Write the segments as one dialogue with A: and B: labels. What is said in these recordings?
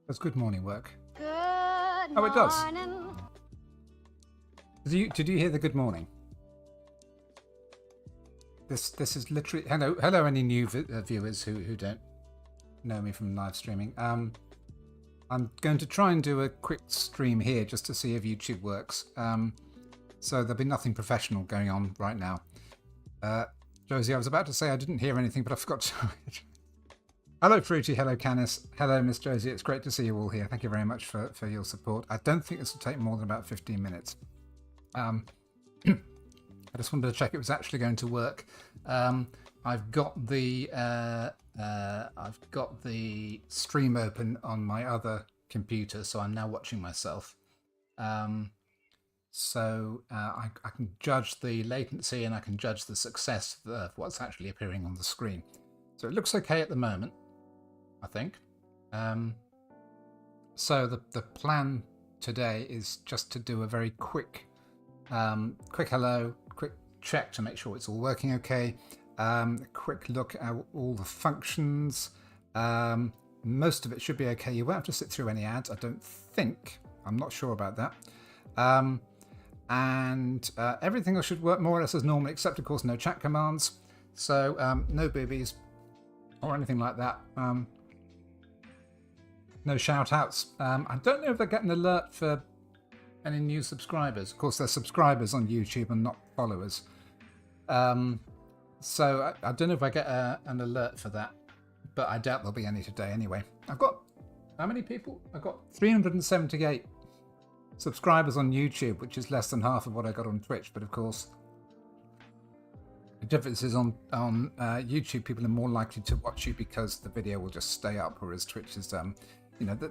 A: Does good morning work?
B: Good
A: Oh, it does.
B: morning.
A: Did you hear the good morning? This is literally hello any new viewers who don't know me from live streaming. I'm going to try and do a quick stream here just to see if YouTube works. So there'll be nothing professional going on right now. Josie, I was about to say I didn't hear anything, but I forgot to. Hello, Fruity. Hello, Canis. Hello, Miss Josie. It's great to see you all here. Thank you very much for your support. I don't think this will take more than about 15 minutes. I just wanted to check it was actually going to work. I've got the stream open on my other computer, so I'm now watching myself. So I can judge the latency and I can judge the success of what's actually appearing on the screen. So it looks okay at the moment, I think. So the plan today is just to do a very quick hello, quick check to make sure it's all working okay. A quick look at all the functions. Most of it should be okay. You won't have to sit through any ads, I don't think. I'm not sure about that. And everything should work more or less as normal, except of course no chat commands. So no boobies or anything like that. No shout outs. I don't know if they get an alert for any new subscribers. Of course, they're subscribers on YouTube and not followers. So I don't know if I get an alert for that, but I doubt there'll be any today anyway. I've got, how many people? I've got 378 subscribers on YouTube, which is less than half of what I got on Twitch. But of course, the difference is on YouTube, people are more likely to watch you because the video will just stay up, whereas Twitch is,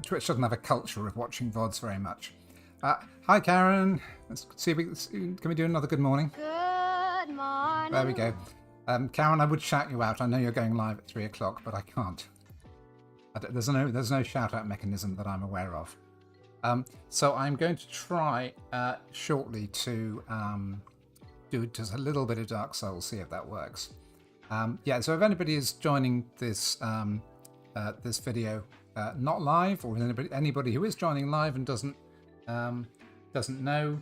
A: Twitch doesn't have a culture of watching VODs very much. Hi, Karen. Let's see if can we do another good morning?
B: Good morning.
A: There we go. Karen, I would shout you out. I know you're going live at 3 o'clock, but I can't. There's no shout out mechanism that I'm aware of. So I'm going to try shortly to do just a little bit of Dark Souls, see if that works. Yeah, so if anybody is joining this this video not live, or anybody who is joining live and doesn't know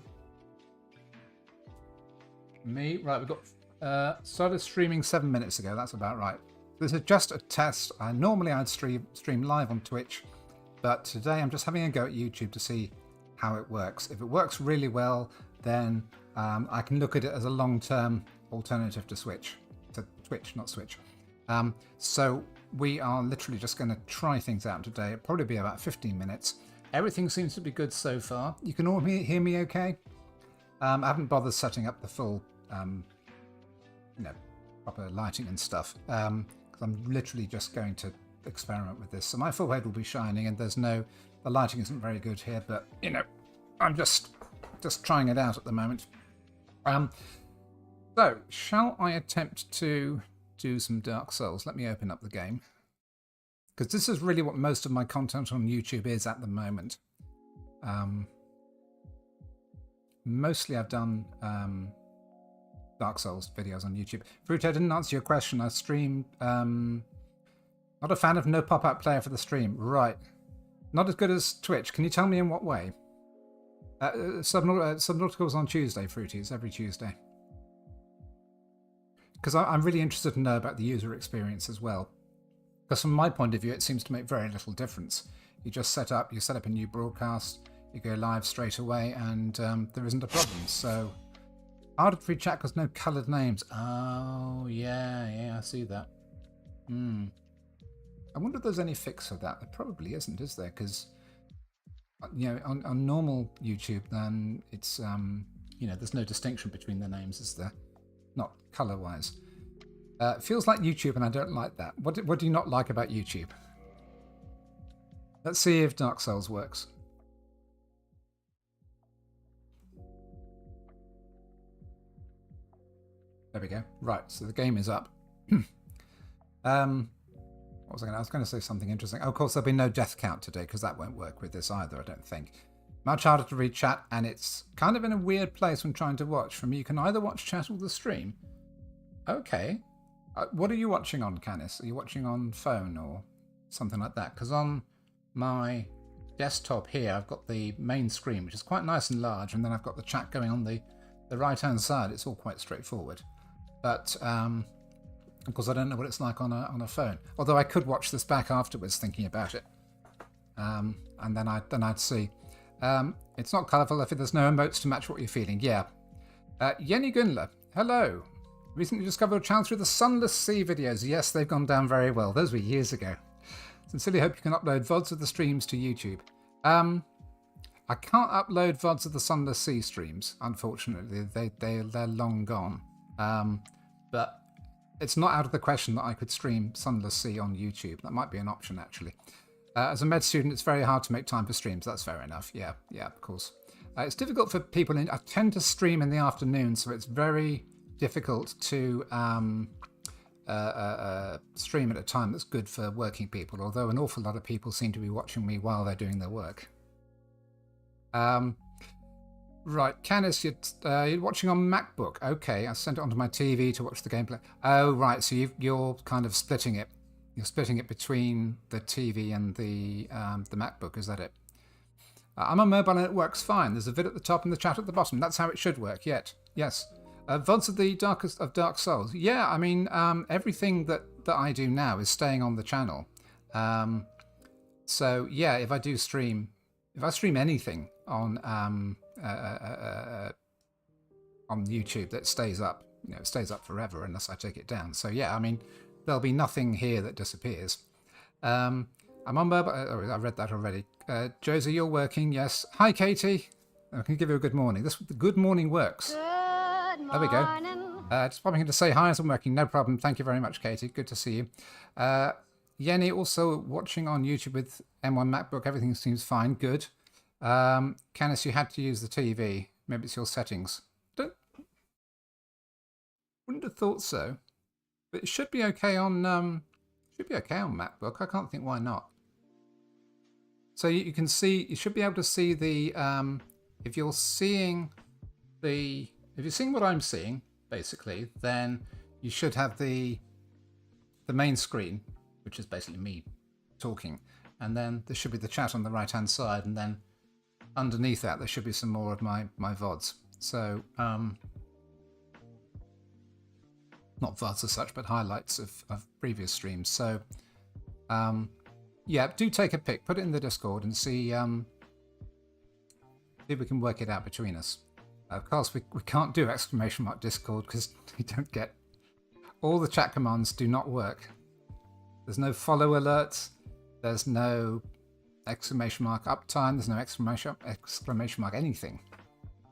A: me, right, we've got started streaming 7 minutes ago. That's about right. This is just a test. Normally I'd stream live on Twitch, but today I'm just having a go at YouTube to see how it works. If it works really well, then I can look at it as a long-term alternative to Twitch, not Switch. So we are literally just going to try things out today. It'll probably be about 15 minutes. Everything seems to be good so far. You can all hear me okay? I haven't bothered setting up the full, proper lighting and stuff, because I'm literally just going to experiment with this. So my forehead will be shining, and the lighting isn't very good here, but I'm just trying it out at the moment. So shall I attempt to do some Dark Souls? Let me open up the game, because this is really what most of my content on YouTube is at the moment. Mostly I've done Dark Souls videos on YouTube. Fruit, I didn't answer your question. I stream. Not a fan of no pop-up player for the stream. Right. Not as good as Twitch. Can you tell me in what way? Subnautical's on Tuesday, Fruity. It's every Tuesday. Because I'm really interested to know about the user experience as well. Because from my point of view, it seems to make very little difference. You just set up a new broadcast, you go live straight away, and there isn't a problem. So, hard to free chat because no coloured names. Oh, yeah, I see that. I wonder if there's any fix for that. There probably isn't, is there? Because, on normal YouTube, then it's, there's no distinction between the names, is there? Not colour-wise. It feels like YouTube, and I don't like that. What do you not like about YouTube? Let's see if Dark Souls works. There we go. Right, so the game is up. What was I going to? I was going to say something interesting. Oh, of course, there'll be no death count today, because that won't work with this either, I don't think. Much harder to read chat, and it's kind of in a weird place when trying to watch. From you can either watch chat or the stream. Okay. What are you watching on, Canis? Are you watching on phone or something like that? Because on my desktop here, I've got the main screen, which is quite nice and large, and then I've got the chat going on the right-hand side. It's all quite straightforward. But, of course, I don't know what it's like on a phone. Although I could watch this back afterwards thinking about it. And then I'd see. It's not colourful if there's no emotes to match what you're feeling. Yeah. Jenny Gunler, hello. Recently discovered a channel through the Sunless Sea videos. Yes, they've gone down very well. Those were years ago. Sincerely hope you can upload VODs of the streams to YouTube. I can't upload VODs of the Sunless Sea streams, unfortunately. They're long gone. But it's not out of the question that I could stream Sunless Sea on YouTube. That might be an option, actually. As a med student, it's very hard to make time for streams. That's fair enough. Yeah, of course. It's difficult for people. I tend to stream in the afternoon, so it's very difficult to stream at a time that's good for working people, although an awful lot of people seem to be watching me while they're doing their work. Right, Canis, you're watching on MacBook. Okay, I sent it onto my TV to watch the gameplay. Oh, right, so you're kind of splitting it. You're splitting it between the TV and the MacBook, is that it? I'm on mobile and it works fine. There's a vid at the top and the chat at the bottom. That's how it should work, yes. VODs of the Darkest of Dark Souls. Yeah, I mean, everything that I do now is staying on the channel. So, yeah, if I stream anything on YouTube, that stays up. It stays up forever unless I take it down. So, yeah, I mean, there'll be nothing here that disappears. I'm on mobile. I read that already. Josie, you're working. Yes. Hi, Katie. I can give you a good morning. The good morning works. There we go. Just popping in to say hi as I'm working. No problem. Thank you very much, Katie. Good to see you. Yenny also watching on YouTube with M1 MacBook. Everything seems fine. Good. Canis, you had to use the TV. Maybe it's your settings. Wouldn't have thought so. But it should be okay on MacBook. I can't think why not. So you can see, you should be able to see the if you're seeing what I'm seeing, basically, then you should have the main screen, which is basically me talking, and then there should be the chat on the right hand side, and then underneath that there should be some more of my VODs. So not VODs as such, but highlights of previous streams. So yeah, do take a pic, put it in the Discord, and see if we can work it out between us. Of course, we can't do ! Discord because we don't get... All the chat commands do not work. There's no follow alerts. There's no ! Uptime. There's no exclamation mark anything.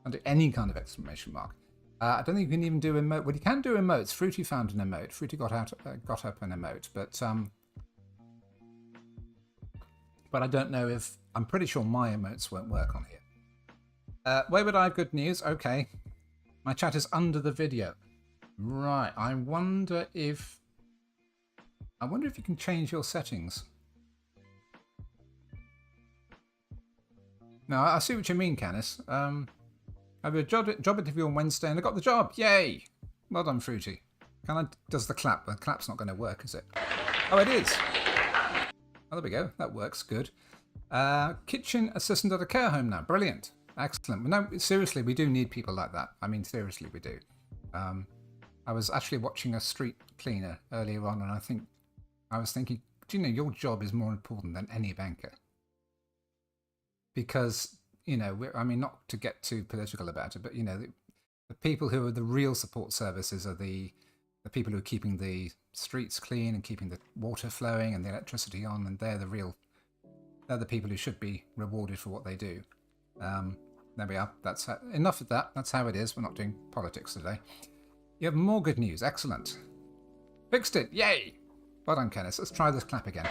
A: Can't do any kind of exclamation mark. I don't think you can even do emote. Well, you can do emotes. Fruity found an emote. Fruity got up an emote, but I don't know if... I'm pretty sure my emotes won't work on here. Wayward Eye, good news. Okay. My chat is under the video. Right. I wonder if you can change your settings. No, I see what you mean, Canis. I have a job interview on Wednesday and I got the job. Yay! Well done, Fruity. Does the clap? The clap's not going to work, is it? Oh, it is. Oh, there we go. That works. Good. Kitchen assistant at a care home now. Brilliant. Excellent. No, seriously, we do need people like that. I mean, seriously, we do. I was actually watching a street cleaner earlier on, and I was thinking, do you know, your job is more important than any banker. Because, you know, I mean, not to get too political about it, but, you know, the people who are the real support services are the people who are keeping the streets clean and keeping the water flowing and the electricity on, and they're the people who should be rewarded for what they do. There we are. That's enough of that. That's how it is. We're not doing politics today. You have more good news. Excellent. Fixed it. Yay! Well done, Kenneth. Let's try this clap again.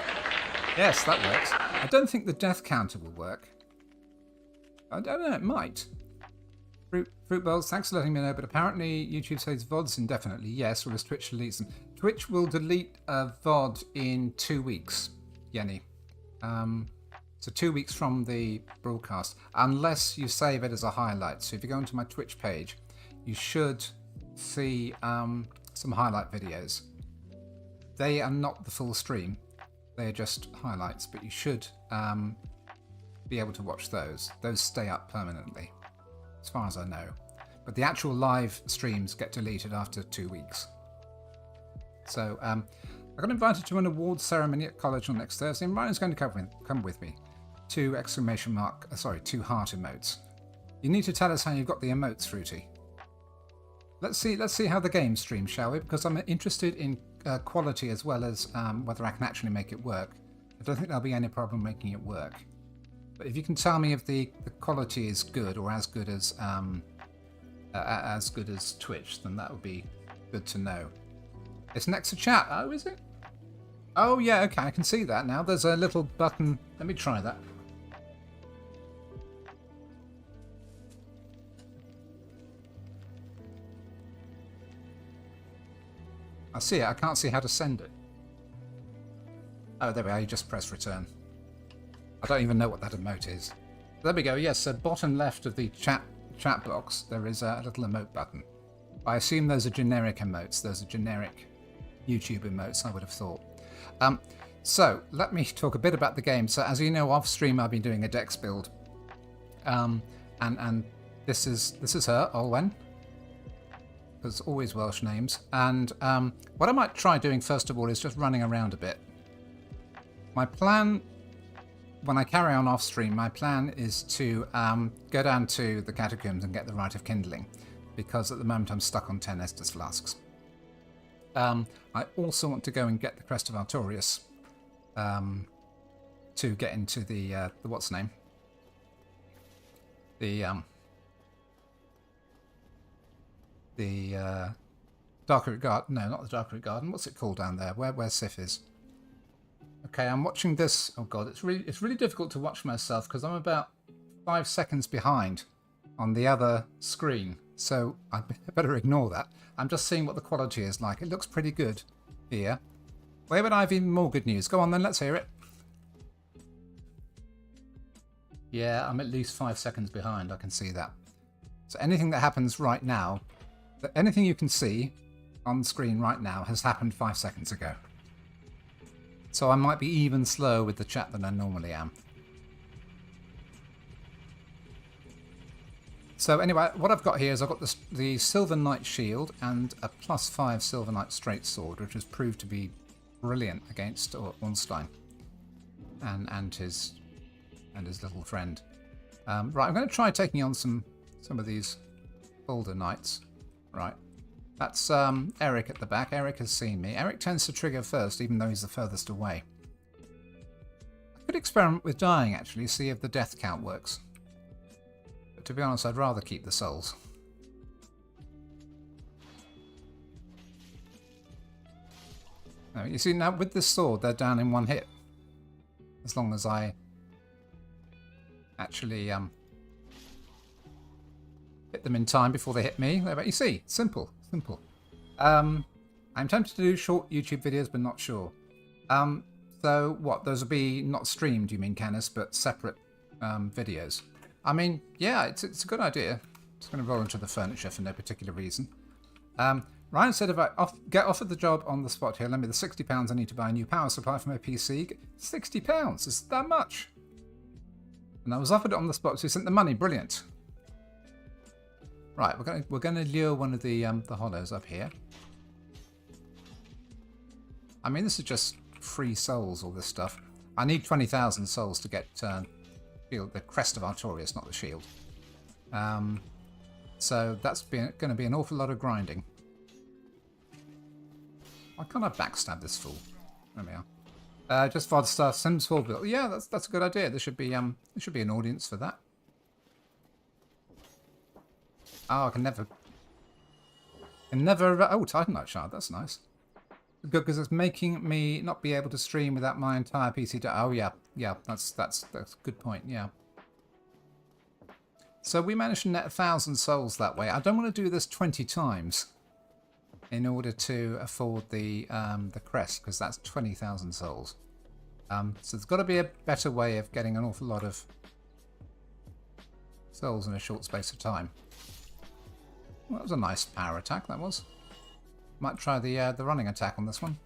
A: Yes, that works. I don't think the death counter will work. I don't know. It might. Fruit Bowls, thanks for letting me know, but apparently YouTube says VODs indefinitely. Yes, whereas Twitch deletes them. Twitch will delete a VOD in 2 weeks, Yenny. So 2 weeks from the broadcast, unless you save it as a highlight. So if you go onto my Twitch page, you should see some highlight videos. They are not the full stream. They're just highlights, but you should be able to watch those. Those stay up permanently, as far as I know. But the actual live streams get deleted after 2 weeks. So I got invited to an awards ceremony at college on next Thursday, and Ryan's going to come with me. 2 heart emotes. You need to tell us how you got the emotes, Fruity. Let's see how the game streams, shall we? Because I'm interested in quality as well as whether I can actually make it work. I don't think there'll be any problem making it work. But if you can tell me if the quality is good or as good as Twitch, then that would be good to know. It's next to chat. Oh, is it? Oh, yeah, okay, I can see that now. There's a little button. Let me try that. I see it. I can't see how to send it. Oh, there we are. You just press return. I don't even know what that emote is. There we go. Yes, so bottom left of the chat box, there is a little emote button. I assume those are generic emotes. Those are generic YouTube emotes, I would have thought. So let me talk a bit about the game. So as you know, off stream I've been doing a Dex build, and this is her, Olwen. There's always Welsh names. And what I might try doing first of all is just running around a bit. My plan, when I carry on off stream, my plan is to go down to the catacombs and get the Rite of Kindling, because at the moment I'm stuck on 10 Estus flasks. I also want to go and get the Crest of Artorias to get into the what's name? The Darkroot Garden. No, not the Darkroot Garden. What's it called down there? Where Sif is? Okay, I'm watching this. Oh god, it's really difficult to watch myself because I'm about 5 seconds behind on the other screen. So I better ignore that. I'm just seeing what the quality is like. It looks pretty good here. Where would I have even more good news? Go on then, let's hear it. Yeah, I'm at least 5 seconds behind. I can see that. So anything that happens right now, anything you can see on the screen right now has happened 5 seconds ago. So I might be even slower with the chat than I normally am. So anyway, what I've got here is I've got the Silver Knight Shield and a +5 Silver Knight Straight Sword, which has proved to be brilliant against Ornstein and his little friend. Right, I'm going to try taking on some of these Boulder Knights. Right, that's Eric at the back. Eric has seen me. Eric tends to trigger first, even though he's the furthest away. I could experiment with dying, actually, see if the death count works. But to be honest, I'd rather keep the souls. Now, you see, now with this sword, they're down in one hit. As long as I actually hit them in time before they hit me. You see, simple. I'm tempted to do short YouTube videos, but not sure. So what? Those will be not streamed, you mean, Canis, but separate videos. I mean, yeah, it's a good idea. It's going to roll into the furniture for no particular reason. Ryan said if I get offered the job on the spot here, lend me the £60 I need to buy a new power supply for my PC. £60? Is that much? And I was offered it on the spot, so he sent the money. Brilliant. Right, we're going to lure one of the hollows up here. I mean, this is just free souls, all this stuff. I need 20,000 souls to get the Crest of Artorias, not the shield. So that's going to be an awful lot of grinding. Why can't I backstab this fool? There we are. Just for the stuff, Sims 4 build. Yeah, that's a good idea. There should be an audience for that. Oh, I can never. Oh, Titanite shard. That's nice. Good, because it's making me not be able to stream without my entire PC. Oh yeah. That's a good point. Yeah. So we managed to net 1,000 souls that way. I don't want to do this 20 times in order to afford the crest, because that's 20,000 souls. So there's got to be a better way of getting an awful lot of souls in a short space of time. Well, that was a nice power attack, that was. Might try the running attack on this one.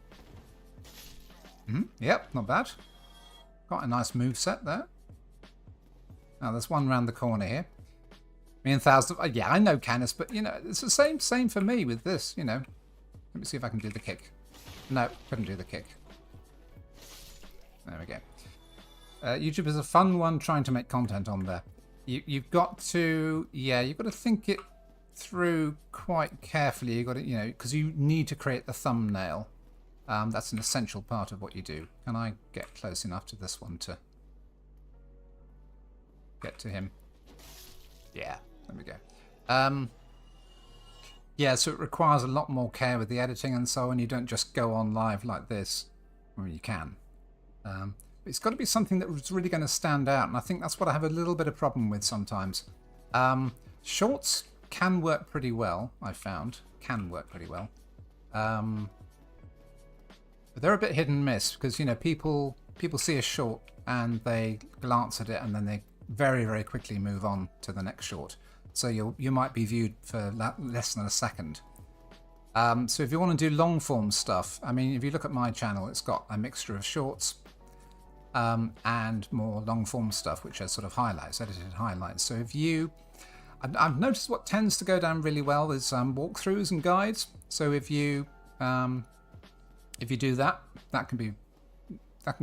A: Yep, not bad. Quite a nice move set there. Now there's one round the corner here. Me and Thousand. Yeah, I know Canis, but you know it's the same for me with this. You know, let me see if I can do the kick. No, couldn't do the kick. There we go. YouTube is a fun one trying to make content on there. You've got to, yeah, you've got to think it through quite carefully. You've got to, you know, because you need to create the thumbnail. That's an essential part of what you do. Can I get close enough to this one to get to him? Yeah, there we go. Yeah, so it requires a lot more care with the editing and so on. You don't just go on live like this. I mean, you can. It's got to be something that's really going to stand out, and I think that's what I have a little bit of problem with sometimes. Shorts can work pretty well, I've found. Can work pretty well. But they're a bit hit and miss, because, you know, people see a short and they glance at it and then they very, very quickly move on to the next short. So you might be viewed for less than a second. So if you want to do long form stuff, I mean, if you look at my channel, it's got a mixture of shorts and more long form stuff, which are sort of highlights, edited highlights. So if you, I've noticed what tends to go down really well is walkthroughs and guides. So if you do that, that can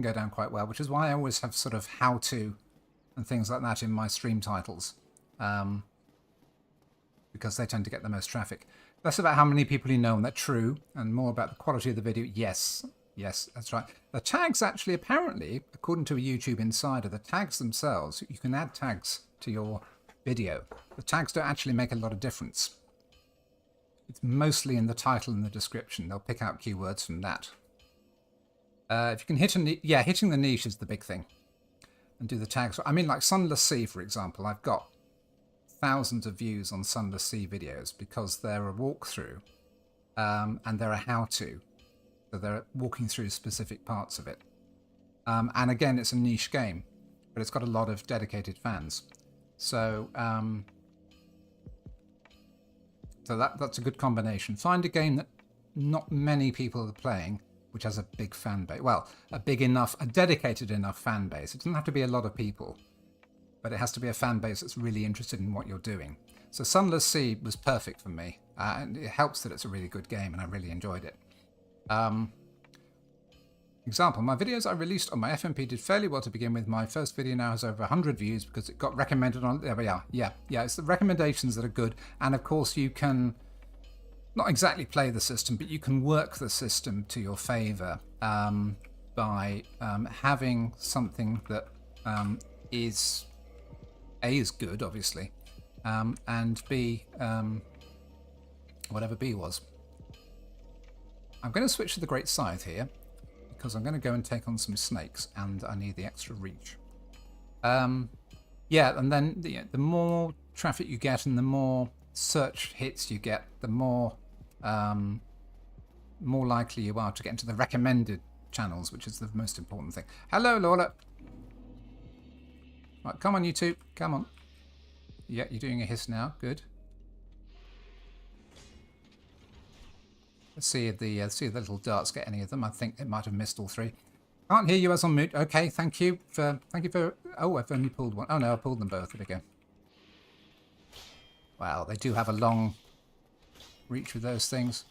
A: go down quite well, which is why I always have sort of how to and things like that in my stream titles, because they tend to get the most traffic. Less about how many people you know and they're true, and more about the quality of the video. Yes, that's right. The tags actually, apparently, according to a YouTube Insider, the tags themselves, you can add tags to your video. The tags don't actually make a lot of difference. It's mostly in the title and the description. They'll pick out keywords from that. If you can hit hitting the niche is the big thing. And do the tags. I mean, like Sunless Sea, for example, I've got thousands of views on Sunless Sea videos because they're a walkthrough and they're a how-to. So they're walking through specific parts of it. And again, it's a niche game, but it's got a lot of dedicated fans. So, that's a good combination. Find a game that not many people are playing, which has a big fan base. Well, a dedicated enough fan base. It doesn't have to be a lot of people, but it has to be a fan base that's really interested in what you're doing. So Sunless Sea was perfect for me. And it helps that it's a really good game, and I really enjoyed it. Example, my videos I released on my FMP did fairly well to begin with. My first video now has over 100 views because it got recommended on... There we are. Yeah, it's the recommendations that are good. And of course you can not exactly play the system, but you can work the system to your favor by having something that is good, obviously, and B, whatever B was. I'm going to switch to the Great Scythe here, because I'm going to go and take on some snakes, and I need the extra reach. Yeah, and then the more traffic you get and the more search hits you get, the more likely you are to get into the recommended channels, which is the most important thing. Hello, Lola. Right, come on, you two. Come on. Yeah, you're doing a hiss now. Good. Let's see if the little darts get any of them. I think it might have missed all three. Can't hear you as on mute. Okay, thank you for. Oh, I've only pulled one. Oh no, I pulled them both. There we go. Wow, they do have a long reach with those things.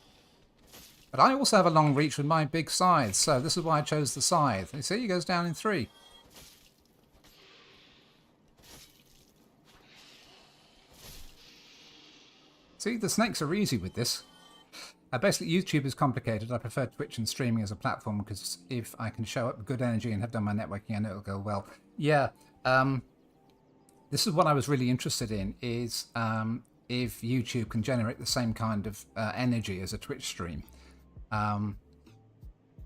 A: But I also have a long reach with my big scythe, so this is why I chose the scythe. You see, it goes down in 3. See, the snakes are easy with this. Basically, YouTube is complicated. I prefer Twitch and streaming as a platform because if I can show up with good energy and have done my networking, I know it'll go well. Yeah, this is what I was really interested in, is if YouTube can generate the same kind of energy as a Twitch stream.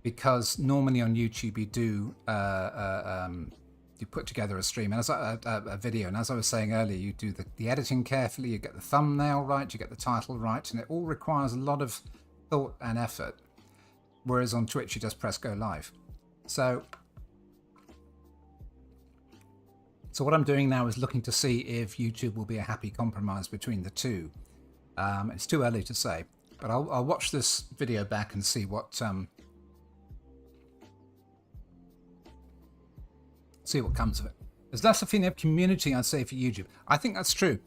A: Because normally on YouTube you do you put together a stream and as a video, and as I was saying earlier, you do the editing carefully, you get the thumbnail right, you get the title right, and it all requires a lot of thought and effort. Whereas on Twitch you just press go live. So what I'm doing now is looking to see if YouTube will be a happy compromise between the two. It's too early to say, but I'll watch this video back and see what comes of it. There's less a feeling of community, I'd say, for YouTube. I think that's true.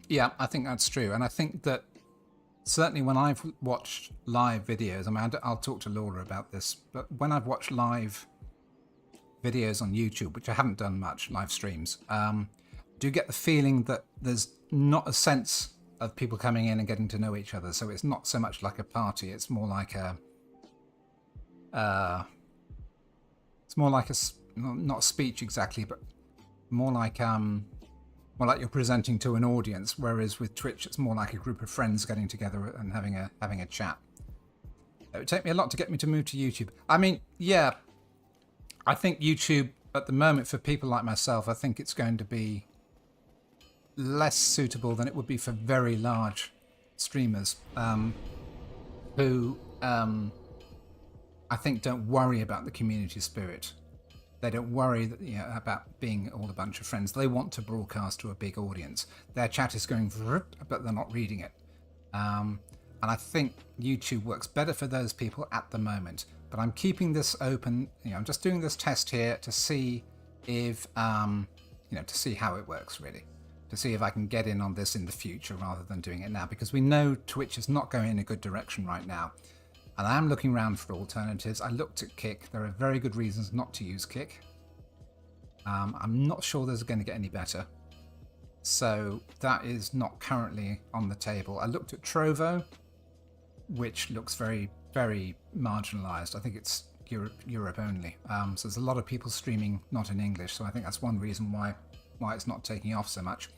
A: Yeah, I think that's true. And I think that certainly when I've watched live videos, I mean, I'll talk to Laura about this, but when I've watched live videos on YouTube, which I haven't done much, live streams, do get the feeling that there's not a sense of people coming in and getting to know each other. So it's not so much like a party. It's more like a, not a speech exactly, but more like you're presenting to an audience. Whereas with Twitch, it's more like a group of friends getting together and having a chat. It would take me a lot to get me to move to YouTube. I mean, yeah, I think YouTube at the moment for people like myself, I think it's going to be less suitable than it would be for very large streamers who I think don't worry about the community spirit. They don't worry that, about being all a bunch of friends. They want to broadcast to a big audience. Their chat is going, but they're not reading it. And I think YouTube works better for those people at the moment. But I'm keeping this open. I'm just doing this test here to see if, to see how it works really. To see if I can get in on this in the future rather than doing it now. Because we know Twitch is not going in a good direction right now. And I am looking around for alternatives. I looked at Kick. There are very good reasons not to use Kick. I'm not sure there's going to get any better. So that is not currently on the table. I looked at Trovo, which looks very, very marginalized. I think it's Europe only. So there's a lot of people streaming not in English. So I think that's one reason why it's not taking off so much.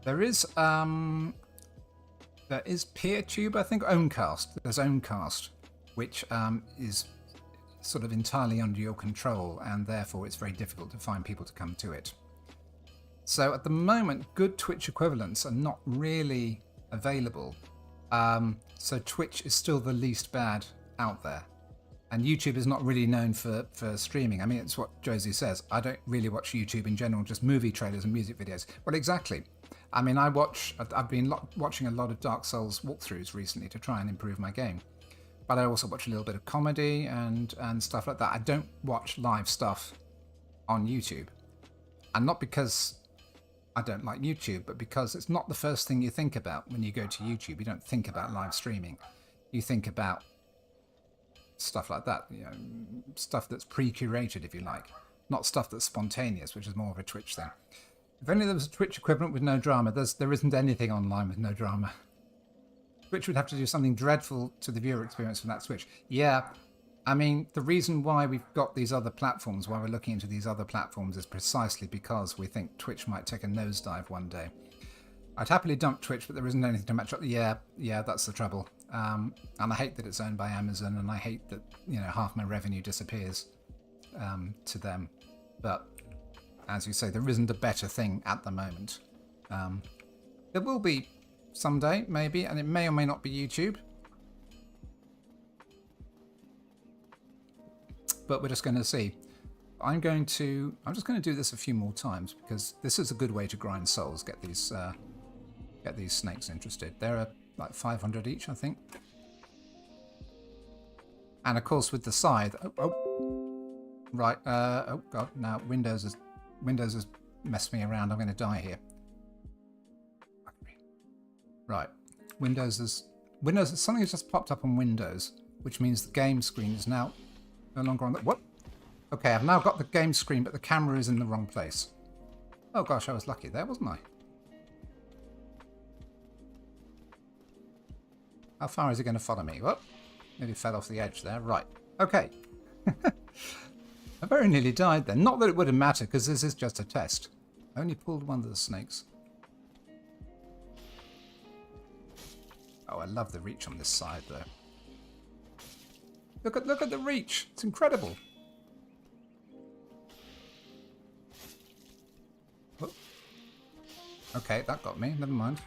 A: There is PeerTube, I think, Owncast. There's Owncast, which is sort of entirely under your control, and therefore it's very difficult to find people to come to it. So at the moment, good Twitch equivalents are not really available. So Twitch is still the least bad out there. And YouTube is not really known for streaming. I mean, it's what Josie says. I don't really watch YouTube in general, just movie trailers and music videos. Well, exactly. I mean, I've been watching a lot of Dark Souls walkthroughs recently to try and improve my game. But I also watch a little bit of comedy and stuff like that. I don't watch live stuff on YouTube. And not because I don't like YouTube, but because it's not the first thing you think about when you go to YouTube. You don't think about live streaming. You think about stuff like that, stuff that's pre-curated, if you like, not stuff that's spontaneous, which is more of a Twitch thing. If only there was a Twitch equivalent with no drama. There isn't anything online with no drama. Twitch would have to do something dreadful to the viewer experience from that switch. Yeah, I mean, the reason why we've got these other platforms, why we're looking into these other platforms, is precisely because we think Twitch might take a nosedive one day. I'd happily dump Twitch, but there isn't anything to match up. Yeah, that's the trouble. And I hate that it's owned by Amazon, and I hate that half my revenue disappears to them. But as you say, there isn't a better thing at the moment. There will be someday, maybe, and it may or may not be YouTube. But we're just going to see. I'm just going to do this a few more times because this is a good way to grind souls. Get these snakes interested. They're like 500 each, I think. And of course, with the scythe. Right. Oh god. Now Windows has messed me around. I'm going to die here. Right. Windows something has just popped up on Windows, which means the game screen is now no longer on the... What? Okay, I've now got the game screen, but the camera is in the wrong place. Oh gosh, I was lucky there, wasn't I? How far is he going to follow me? Whoop. Nearly fell off the edge there. Right. Okay. I very nearly died then. Not that it would have mattered, because this is just a test. I only pulled one of the snakes. Oh, I love the reach on this side, though. Look at the reach. It's incredible. Oh. Okay, that got me. Never mind.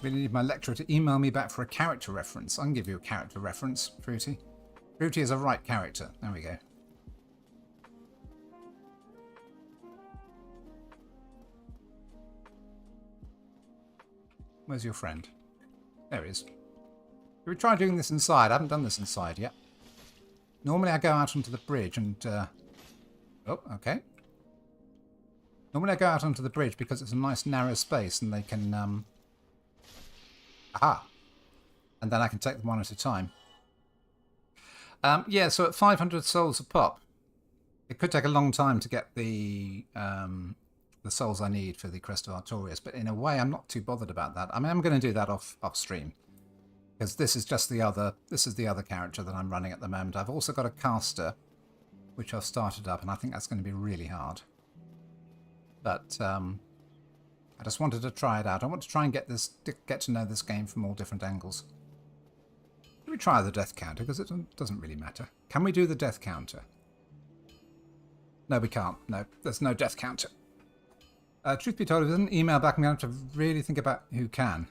A: Really need my lecturer to email me back for a character reference. I can give you a character reference, Fruity. Fruity is a right character. There we go. Where's your friend? There he is. Should we try doing this inside? I haven't done this inside yet. Normally I go out onto the bridge and Oh, okay. Normally I go out onto the bridge because it's a nice narrow space and they can... Aha! And then I can take them one at a time. Yeah, so at 500 souls a pop, it could take a long time to get the souls I need for the Crest of Artorias, but in a way I'm not too bothered about that. I mean, I'm going to do that off stream. Because this is just the other character that I'm running at the moment. I've also got a caster, which I've started up, and I think that's going to be really hard. But I just wanted to try it out. I want to try and get to know this game from all different angles. Can we try the death counter? Because it doesn't really matter. Can we do the death counter? No, we can't. No, there's no death counter. Truth be told, if there's an email back, I'm going to have to really think about who can.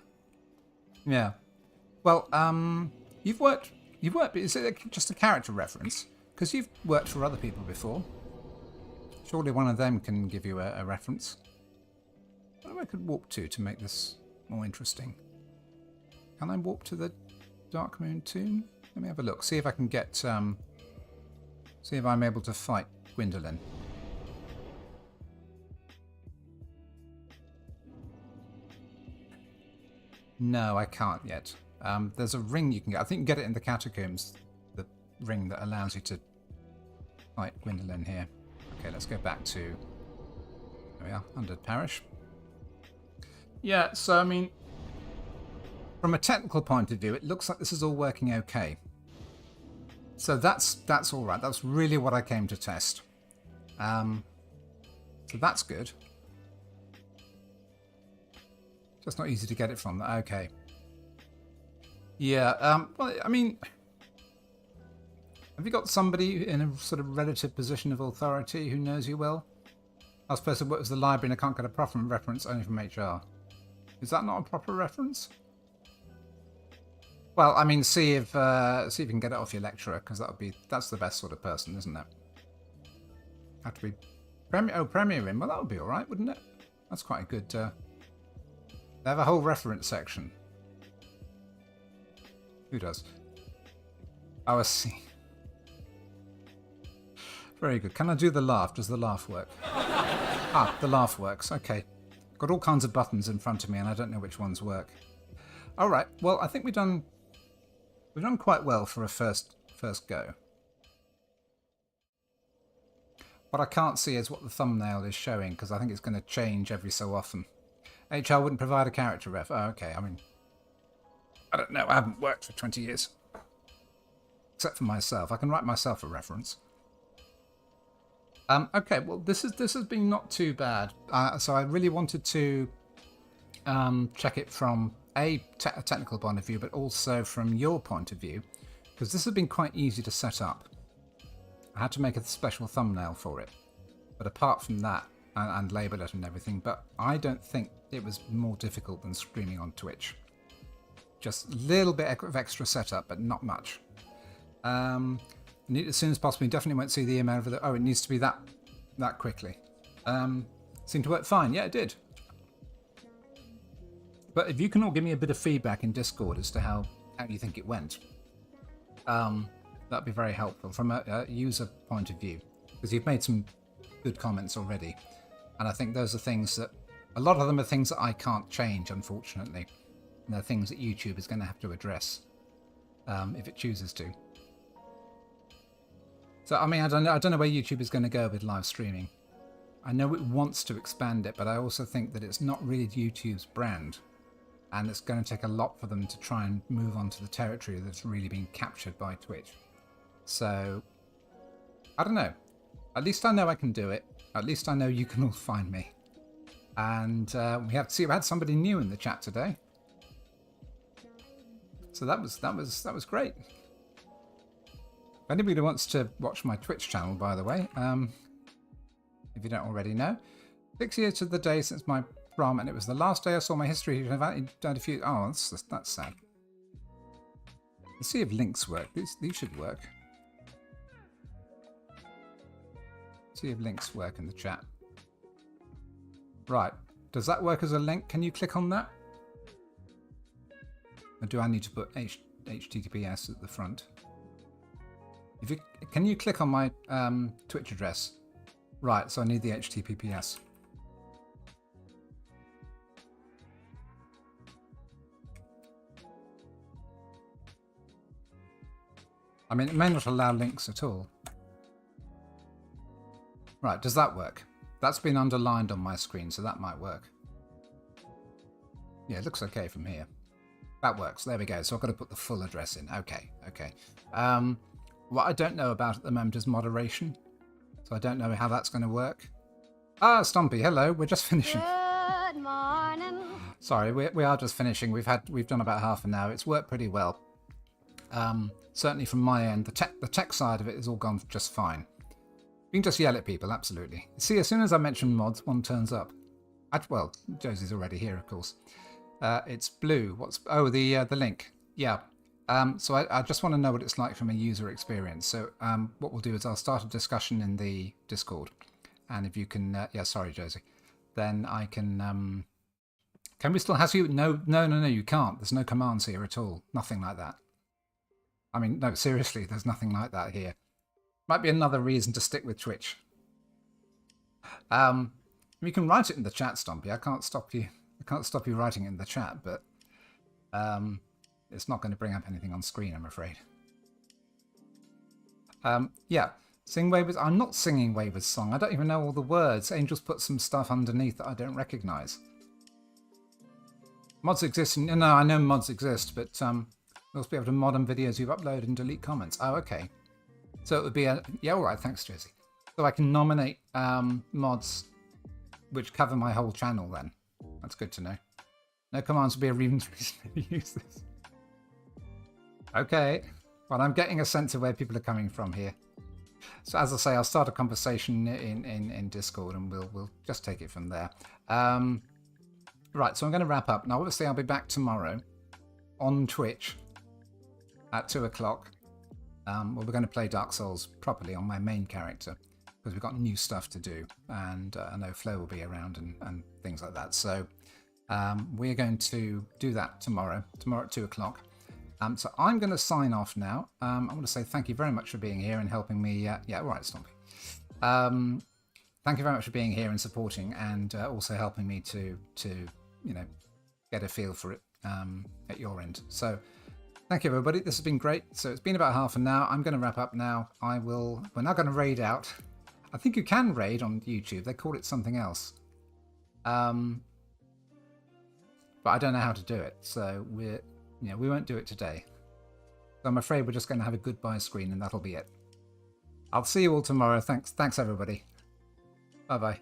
A: Yeah. Well, you've worked, is it just a character reference? Because you've worked for other people before. Surely one of them can give you a reference. What I could warp to make this more interesting? Can I warp to the Darkmoon Tomb? Let me have a look. See if I can get, see if I'm able to fight Gwyndolin. No, I can't yet. There's a ring you can get. I think you can get it in the catacombs. The ring that allows you to fight Gwyndolin here. Okay, let's go back to... There we are, Undead Parish. Yeah, so I mean... From a technical point of view, it looks like this is all working okay. So that's all right. That's really what I came to test. So that's good. Just not easy to get it from. Okay. Yeah, well, I mean... Have you got somebody in a sort of relative position of authority who knows you well? I was supposed to work with the library and I can't get a proper reference only from HR. Is that not a proper reference? Well, I mean, see if you can get it off your lecturer, because that's the best sort of person, isn't it? Have to be Premier in. Well, that would be all right, wouldn't it? That's quite a good. They have a whole reference section. Who does? Oh, I see. Very good. Can I do the laugh? Does the laugh work? Ah, the laugh works. Okay. Got all kinds of buttons in front of me, and I don't know which ones work. All right. Well, I think we've done quite well for a first go. What I can't see is what the thumbnail is showing, because I think it's going to change every so often. HR wouldn't provide a character ref. Oh, okay. I mean, I don't know. I haven't worked for 20 years. Except for myself. I can write myself a reference. Okay, well, this has been not too bad. So I really wanted to check it from a technical point of view, but also from your point of view, because this has been quite easy to set up. I had to make a special thumbnail for it, but apart from that, and label it and everything, but I don't think it was more difficult than streaming on Twitch. Just a little bit of extra setup, but not much. Need it as soon as possible. You definitely won't see the email over the... Oh, it needs to be that quickly. Seemed to work fine. Yeah, it did. But if you can all give me a bit of feedback in Discord as to how you think it went, that'd be very helpful from a user point of view, because you've made some good comments already, and I think those are things that a lot of them are things that I can't change, unfortunately. And they're things that YouTube is going to have to address if it chooses to. So I mean, I don't know where YouTube is going to go with live streaming. I know it wants to expand it, but I also think that it's not really YouTube's brand. And it's going to take a lot for them to try and move on to the territory that's really been captured by Twitch. So, I don't know. At least I know I can do it. At least I know you can all find me. And we had somebody new in the chat today. So that was great. If anybody wants to watch my Twitch channel, by the way, if you don't already know, 6 years to the day since my prom, and it was the last day I saw my history. I've done a few. Oh, that's sad. Let's see if links work. These should work. See if links work in the chat. Right. Does that work as a link? Can you click on that? Or do I need to put HTTPS at the front? Can you click on my Twitch address Right, so I need the HTTPS. I mean, it may not allow links at all. Right, does that work? That's been underlined on my screen, so that might work. Yeah, it looks okay from here. That works. There we go. So I've got to put the full address in. Okay, okay. What I don't know about at the moment is moderation. So I don't know how that's going to work. Ah, Stompy, hello. We're just finishing.
B: Good morning.
A: Sorry, we are just finishing. We've done about half an hour. It's worked pretty well. Certainly from my end, the tech side of it has all gone just fine. You can just yell at people, absolutely. See, as soon as I mention mods, one turns up. Well, Josie's already here, of course. It's blue. The link? Yeah. So I just want to know what it's like from a user experience. So what we'll do is I'll start a discussion in the Discord, and if you can, yeah, sorry, Josie, then I can. Can we still have you? No, you can't. There's no commands here at all. Nothing like that. I mean, no, seriously, there's nothing like that here. Might be another reason to stick with Twitch. You can write it in the chat, Stompy. I can't stop you. I can't stop you writing it in the chat, but it's not going to bring up anything on screen, I'm afraid. Yeah, sing Wayward's. I'm not singing Wayward's song. I don't even know all the words. Angel's put some stuff underneath that I don't recognise. Mods exist. No, I know mods exist, but you'll also be able to mod on videos you've uploaded and delete comments. Oh, okay. So it would be a... Yeah, all right, thanks, Josie. So I can nominate mods which cover my whole channel then. That's good to know. No commands will be a reason to use this. Okay. Well, I'm getting a sense of where people are coming from here. So as I say, I'll start a conversation in Discord and we'll just take it from there. Right, so I'm going to wrap up. Now, obviously, I'll be back tomorrow on Twitch at 2 o'clock. Well, we're going to play Dark Souls properly on my main character because we've got new stuff to do, and I know Flo will be around and things like that. So we're going to do that tomorrow at 2 o'clock. So I'm going to sign off now. I want to say thank you very much for being here and helping me. Yeah, all right, Stompy. Thank you very much for being here and supporting, and also helping me to get a feel for it at your end. So. Thank you, everybody. This has been great. So it's been about half an hour. I'm going to wrap up now. We're now going to raid out. I think you can raid on YouTube. They call it something else. But I don't know how to do it. So we won't do it today. So I'm afraid we're just going to have a goodbye screen and that'll be it. I'll see you all tomorrow. Thanks, everybody. Bye-bye.